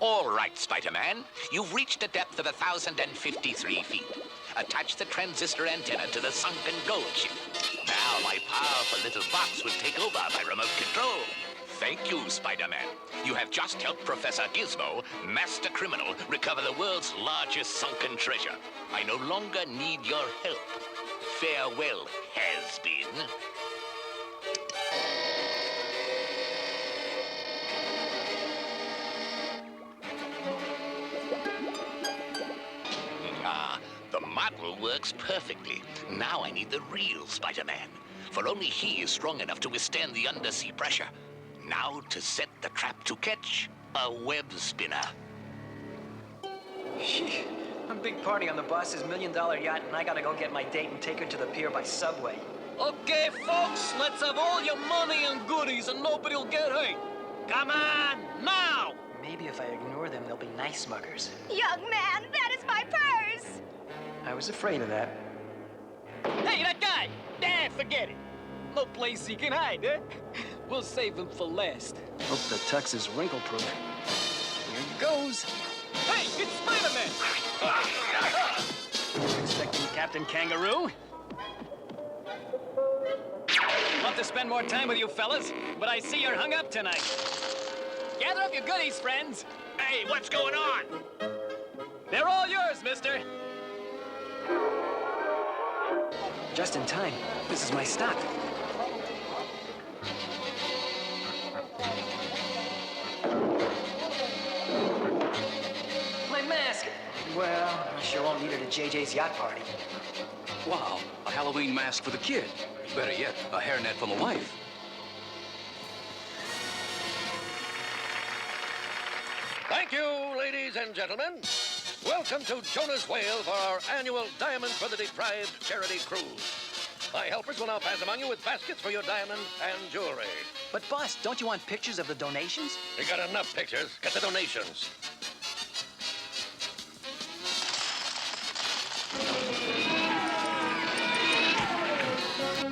All right, Spider-Man. You've reached a depth of 1,053 feet. Attach the transistor antenna to the sunken gold ship. Now my powerful little box will take over by remote control. Thank you, Spider-Man. You have just helped Professor Gizmo, master criminal, recover the world's largest sunken treasure. I no longer need your help. Farewell, has-been. The model works perfectly. Now I need the real Spider-Man, for only he is strong enough to withstand the undersea pressure. Now to set the trap to catch a web spinner. A big party on the boss's $1 million yacht, and I gotta go get my date and take her to the pier by subway. Okay, folks, let's have all your money and goodies and nobody'll get hurt. Come on, now! Maybe if I ignore them, they'll be nice muggers. Young man, that is my purse! I was afraid of that. Hey, that guy! Forget it. No place he can hide, eh? We'll save him for last. Hope the tux is wrinkle-proof. Here he goes. Hey, it's Spider-Man! Expecting Captain Kangaroo? Love to spend more time with you fellas, but I see you're hung up tonight. Gather up your goodies, friends. Hey, what's going on? They're all yours, mister. Just in time. This is my stop. My mask! Well, I sure won't need it at JJ's yacht party. Wow, a Halloween mask for the kid. Better yet, a hairnet for my wife. Thank you, ladies and gentlemen. Welcome to Jonah's Whale for our annual Diamond for the Deprived charity cruise. My helpers will now pass among you with baskets for your diamonds and jewelry. But boss, don't you want pictures of the donations? We got enough pictures. Get the donations.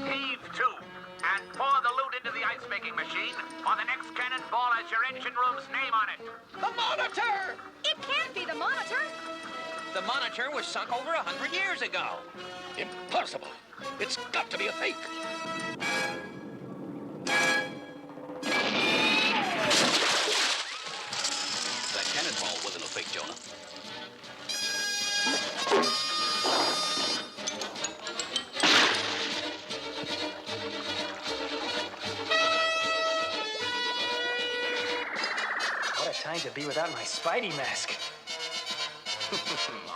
Heave to, and pour the loot into the ice-making machine, or the next cannonball has your engine room's name on it. The Monitor! It can't be the Monitor! The Monitor was sunk over 100 years ago. Impossible. It's got to be a fake. That cannonball wasn't a fake, Jonah. What a time to be without my Spidey mask.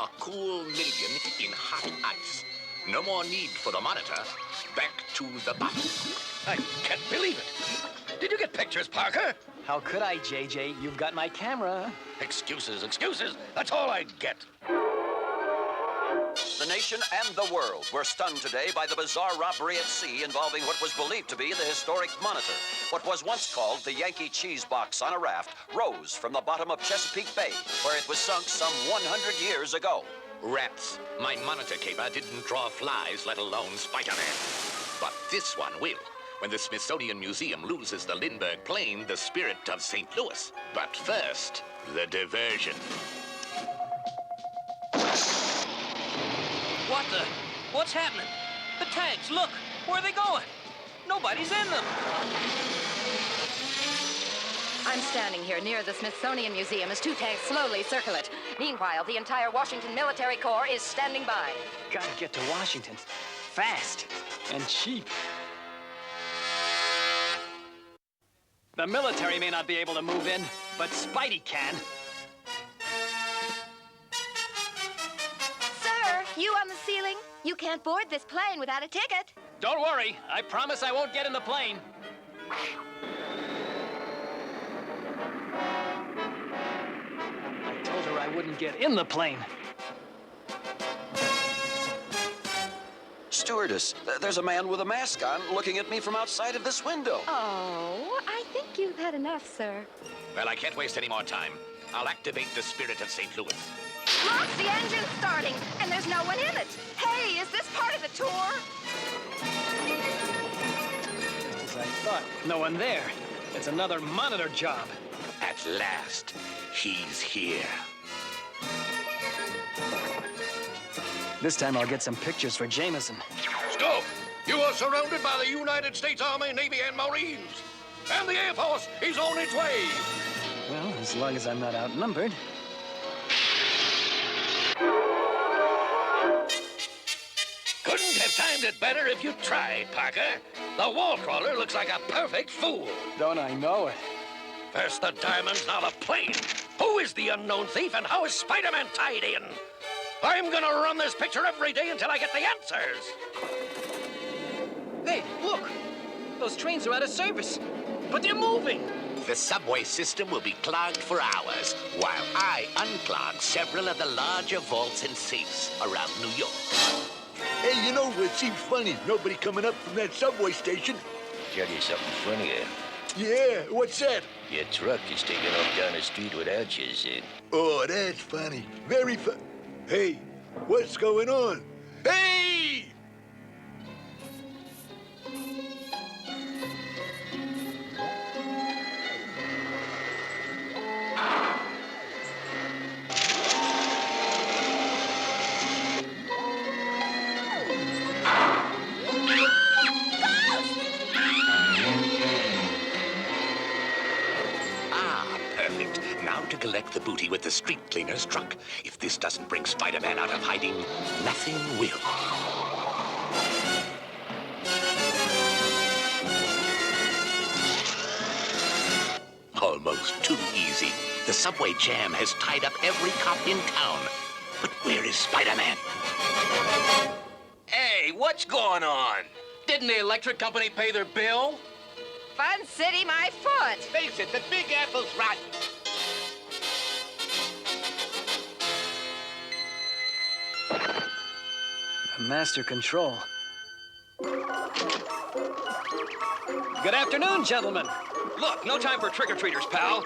A cool million in hot ice. No more need for the Monitor. Back to the bottom. I can't believe it. Did you get pictures, Parker? How could I, JJ? You've got my camera. Excuses, excuses. That's all I get. The nation and the world were stunned today by the bizarre robbery at sea involving what was believed to be the historic Monitor. What was once called the Yankee Cheese Box on a raft rose from the bottom of Chesapeake Bay, where it was sunk some 100 years ago. Rats. My Monitor caper didn't draw flies, let alone Spider-Man. But this one will. When the Smithsonian Museum loses the Lindbergh plane, the spirit of St. Louis. But first, the diversion. What the? What's happening? The tags, look. Where are they going? Nobody's in them. I'm standing here near the Smithsonian Museum as two tags slowly circle it. Meanwhile, the entire Washington Military Corps is standing by. Gotta get to Washington. Fast. And cheap. The military may not be able to move in, but Spidey can. Sir, you on the ceiling? You can't board this plane without a ticket. Don't worry. I promise I won't get in the plane. I told her I wouldn't get in the plane. Stewardess, there's a man with a mask on looking at me from outside of this window. Oh, I think you've had enough, sir. Well, I can't waste any more time. I'll activate the spirit of St. Louis. Look, the engine's starting, and there's no one in it. Hey, is this part of the tour? Just as I thought. No one there. It's another Monitor job. At last, he's here. This time I'll get some pictures for Jameson. Stop! You are surrounded by the United States Army, Navy, and Marines. And the Air Force is on its way. Well, as long as I'm not outnumbered. Couldn't have timed it better if you tried, Parker. The wall crawler looks like a perfect fool. Don't I know it? First the diamonds, now the plane. Who is the unknown thief, and how is Spider-Man tied in? I'm gonna run this picture every day until I get the answers. Hey, look! Those trains are out of service, but they're moving! The subway system will be clogged for hours while I unclog several of the larger vaults and safes around New York. Hey, you know what seems funny? Nobody coming up from that subway station. Tell you something funnier. Yeah, what's that? Your truck is taking off down the street without you, Sid. Oh, that's funny. Very fun. Hey, what's going on? Hey! Perfect. Now to collect the booty with the street cleaner's truck. If this doesn't bring Spider-Man out of hiding, nothing will. Almost too easy. The subway jam has tied up every cop in town. But where is Spider-Man? Hey, what's going on? Didn't the electric company pay their bill? Fun City, my foot. Face it, the Big Apple's rotten. Master control. Good afternoon, gentlemen. Look, no time for trick-or-treaters, pal.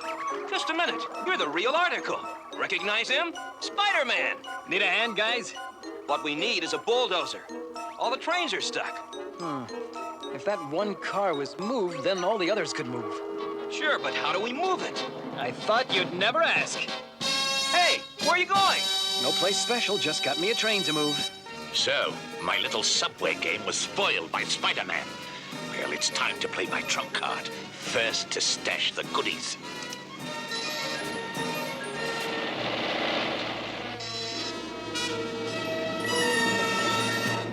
Just a minute. You're the real article. Recognize him? Spider-Man. Need a hand, guys? What we need is a bulldozer. All the trains are stuck. If that one car was moved, then all the others could move. Sure, but how do we move it? I thought you'd never ask. Hey, where are you going? No place special, just got me a train to move. So, my little subway game was spoiled by Spider-Man. Well, it's time to play my trump card. First to stash the goodies.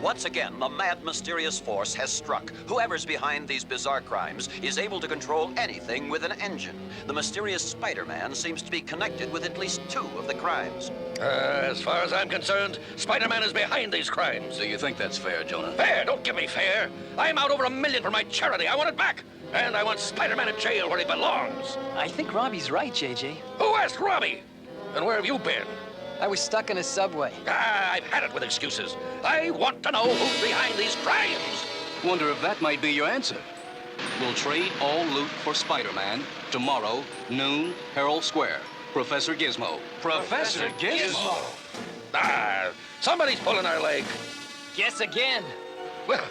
Once again, the mad, mysterious force has struck. Whoever's behind these bizarre crimes is able to control anything with an engine. The mysterious Spider-Man seems to be connected with at least 2 of the crimes. As far as I'm concerned, Spider-Man is behind these crimes. Do you think that's fair, Jonah? Fair? Don't give me fair. I'm out over $1 million for my charity. I want it back. And I want Spider-Man in jail where he belongs. I think Robbie's right, JJ. Who asked Robbie? And where have you been? I was stuck in a subway. I've had it with excuses. I want to know who's behind these crimes. Wonder if that might be your answer. We'll trade all loot for Spider-Man tomorrow, noon, Herald Square. Professor Gizmo. Professor Gizmo? Somebody's pulling our leg. Guess again. Well,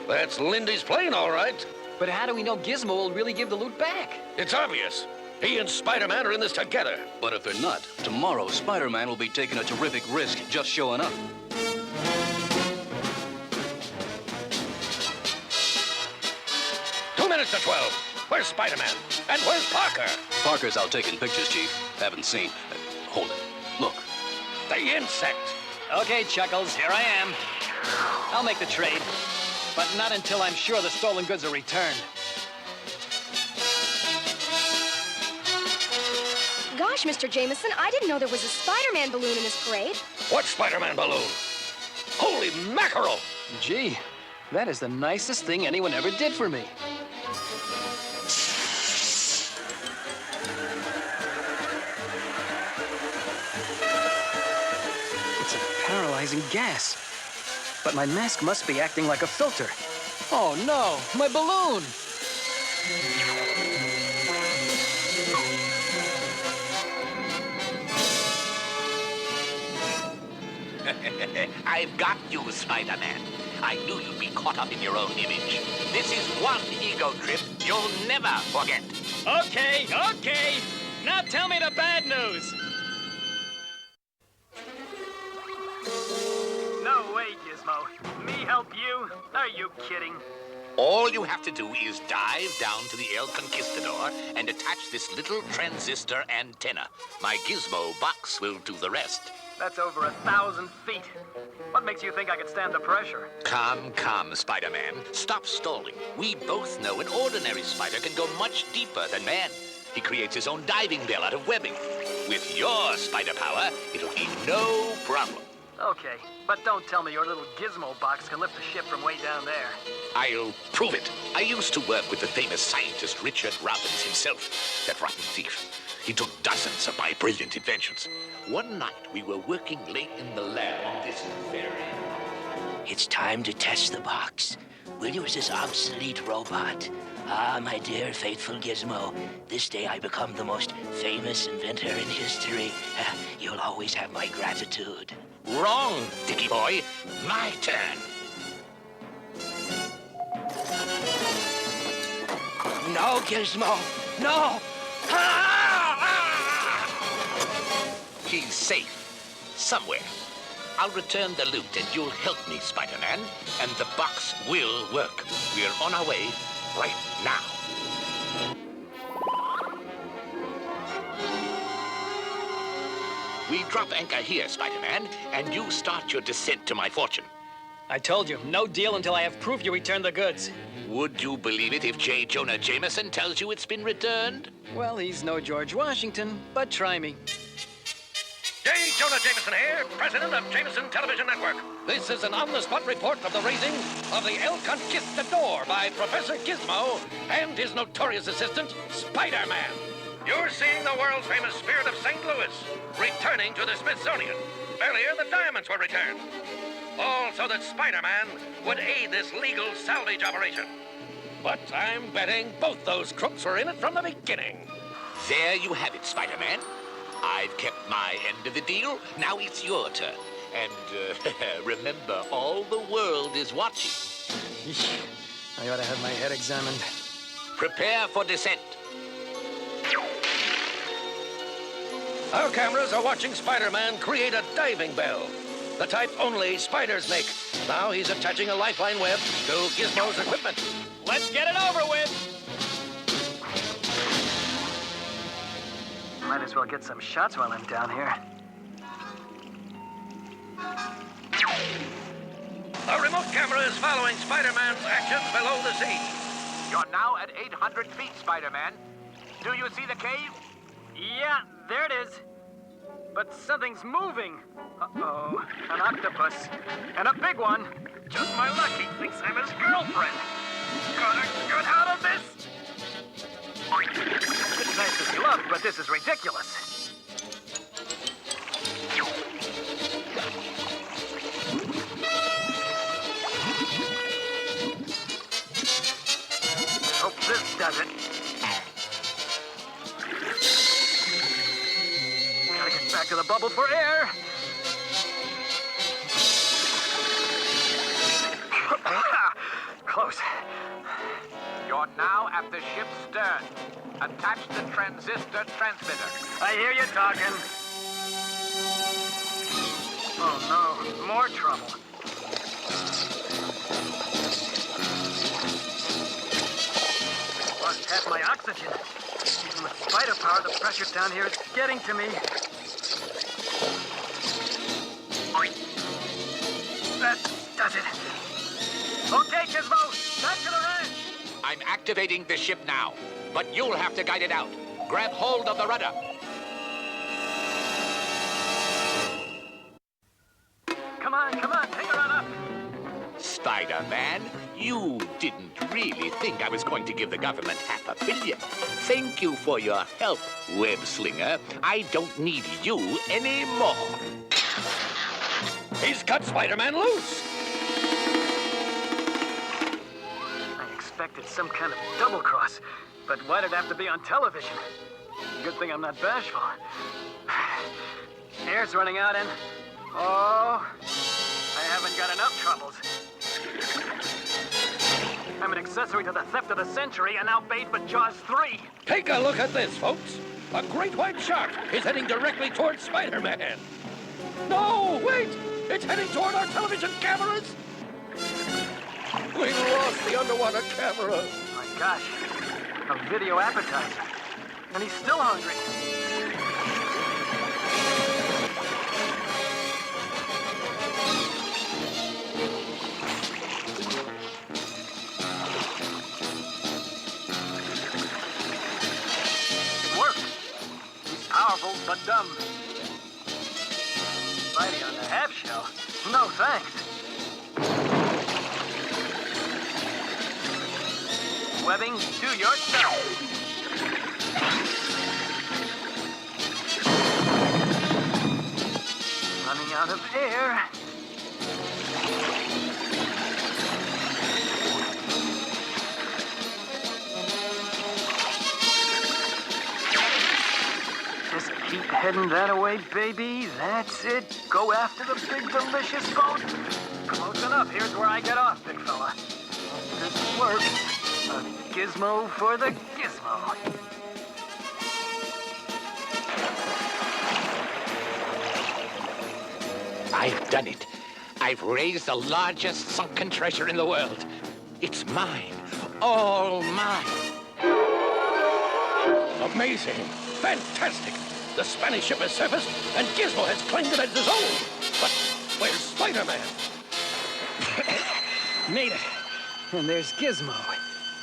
that's Lindy's plane, all right. But how do we know Gizmo will really give the loot back? It's obvious. He and Spider-Man are in this together. But if they're not, tomorrow Spider-Man will be taking a terrific risk just showing up. Two minutes to 12. Where's Spider-Man? And where's Parker? Parker's out taking pictures, Chief. Haven't seen. Hold it. Look. The insect. Okay, Chuckles, here I am. I'll make the trade, but not until I'm sure the stolen goods are returned. Gosh, Mr. Jameson, I didn't know there was a Spider-Man balloon in this parade. What Spider-Man balloon? Holy mackerel! Gee, that is the nicest thing anyone ever did for me. It's a paralyzing gas. But my mask must be acting like a filter. Oh no, my balloon! I've got you, Spider-Man. I knew you'd be caught up in your own image. This is one ego trip you'll never forget. Okay. you? Are you kidding? All you have to do is dive down to the El Conquistador and attach this little transistor antenna. My Gizmo box will do the rest. That's over 1,000 feet. What makes you think I can stand the pressure? Come, Spider-Man. Stop stalling. We both know an ordinary spider can go much deeper than man. He creates his own diving bell out of webbing. With your spider power, it'll be no problem. Okay, but don't tell me your little Gizmo box can lift the ship from way down there. I'll prove it. I used to work with the famous scientist Richard Robbins himself, that rotten thief. He took dozens of my brilliant inventions. One night, we were working late in the lab on this very... It's time to test the box. Will you use this obsolete robot? Ah, my dear, faithful Gizmo. This day I become the most famous inventor in history. You'll always have my gratitude. Wrong, Dickie boy. My turn. No, Gizmo. No! He's safe. Somewhere. I'll return the loot and you'll help me, Spider-Man. And the box will work. We're on our way right now. We drop anchor here, Spider-Man, and you start your descent to my fortune. I told you, no deal until I have proof you returned the goods. Would you believe it if J. Jonah Jameson tells you it's been returned? Well, he's no George Washington, but try me. J. Jonah Jameson here, president of Jameson Television Network. This is an on-the-spot report of the raising of the El Conquistador by Professor Gizmo and his notorious assistant, Spider-Man. You're seeing the world's famous Spirit of St. Louis returning to the Smithsonian. Earlier, the diamonds were returned. All so that Spider-Man would aid this legal salvage operation. But I'm betting both those crooks were in it from the beginning. There you have it, Spider-Man. I've kept my end of the deal. Now it's your turn. And remember, all the world is watching. I ought to have my head examined. Prepare for descent. Our cameras are watching Spider-Man create a diving bell, the type only spiders make. Now he's attaching a lifeline web to Gizmo's equipment. Let's get it over with! Might as well get some shots while I'm down here. A remote camera is following Spider-Man's actions below the sea. You're now at 800 feet, Spider-Man. Do you see the cave? Yeah, there it is. But something's moving. Uh-oh, an octopus. And a big one. Just my luck, he thinks I'm his girlfriend. Gotta get out of this! It's nice to be loved, but this is ridiculous. Hope this does it. Gotta get back to the bubble for air. Close. You're now at the ship's stern. Attach the transistor transmitter. I hear you talking. Oh no, more trouble. Lost half my oxygen. Even with spider power, the pressure down here is getting to me. That does it. Okay, Gizmo, back to the ranch. I'm activating the ship now, but you'll have to guide it out. Grab hold of the rudder. Come on, take her on up. Spider-Man, you didn't really think I was going to give the government $500 million. Thank you for your help, web-slinger. I don't need you anymore. He's cut Spider-Man loose. I expected some kind of double cross, but why'd it have to be on television? Good thing I'm not bashful. Air's running out and... oh, I haven't got enough troubles. I'm an accessory to the theft of the century and now bait for Jaws 3. Take a look at this, folks. A great white shark is heading directly towards Spider-Man. No, wait! It's heading toward our television cameras. We lost the underwater camera. My gosh, a video appetizer. And he's still hungry. It worked. He's powerful but dumb. Spidey on the half shell? No thanks. Webbing to yourself. Running out of air. Just keep heading that way, baby. That's it. Go after the big, delicious boat. Close enough. Here's where I get off, big fella. This works. A gizmo for the gizmo. I've done it. I've raised the largest sunken treasure in the world. It's mine. All mine. Amazing. Fantastic. The Spanish ship has surfaced, and Gizmo has claimed it as his own. But where's Spider-Man? Made it. And there's Gizmo.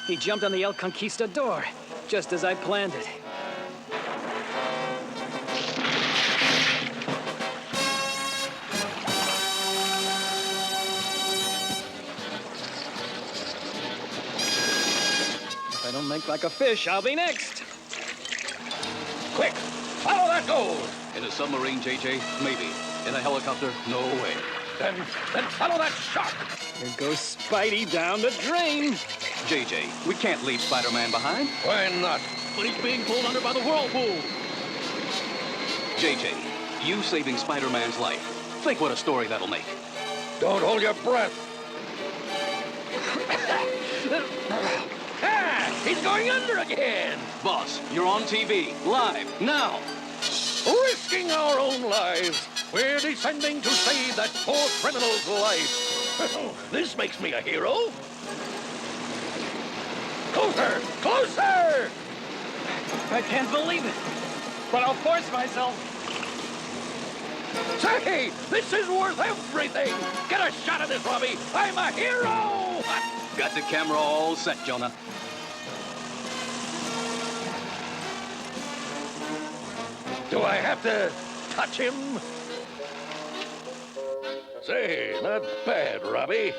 He jumped on the El Conquistador, just as I planned it. If I don't make like a fish, I'll be next. Quick, follow that gold. In a submarine, JJ? Maybe. In a helicopter? No way. Then follow that shark. Here goes Spidey down the drain. JJ, we can't leave Spider-Man behind. Why not? But he's being pulled under by the whirlpool. JJ, you saving Spider-Man's life. Think what a story that'll make. Don't hold your breath. He's going under again. Boss, you're on TV, live, now. Risking our own lives. We're descending to save that poor criminal's life. This makes me a hero. Closer! Closer! I can't believe it, but I'll force myself. Say, this is worth everything. Get a shot of this, Robbie. I'm a hero! Got the camera all set, Jonah. Do I have to touch him? Say, not bad, Robbie.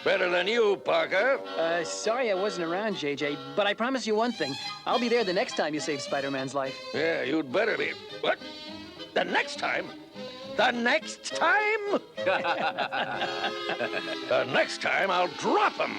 Better than you, Parker. Sorry I wasn't around, JJ, but I promise you one thing. I'll be there the next time you save Spider-Man's life. Yeah, you'd better be. What? The next time? The next time? The next time I'll drop him.